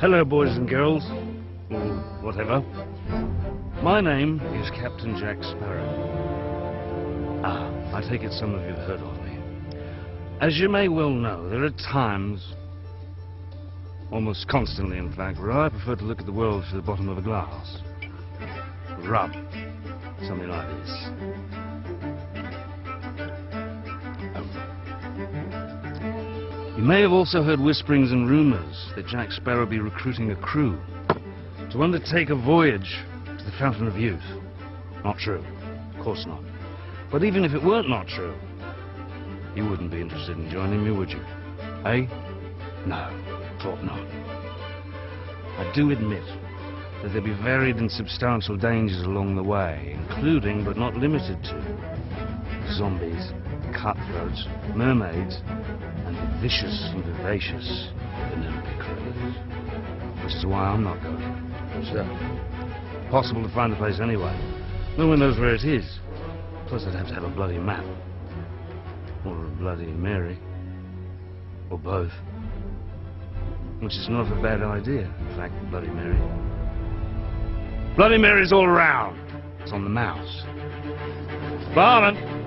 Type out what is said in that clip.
Hello, boys and girls, or whatever. My name is Captain Jack Sparrow. I take it some of you have heard of me. As you may well know, there are times, almost constantly in fact, where I prefer to look at the world through the bottom of a glass. Rub. Something like this. You may have also heard whisperings and rumours that Jack Sparrow be recruiting a crew to undertake a voyage to the Fountain of Youth. Not true. Of course not. But even if it weren't not true, you wouldn't be interested in joining me, would you? Eh? No, thought not. I do admit that there'll be varied and substantial dangers along the way, including, but not limited to, zombies, cutthroats, mermaids, and the vicious and vivacious Penelope Cruz. Which is why I'm not going. So, possible to find the place anyway. No one knows where it is. Plus I'd have to have a bloody map. Or a bloody Mary. Or both. Which is not a bad idea, in fact, Bloody Mary. Bloody Mary's all around. It's on the mouse. Barman!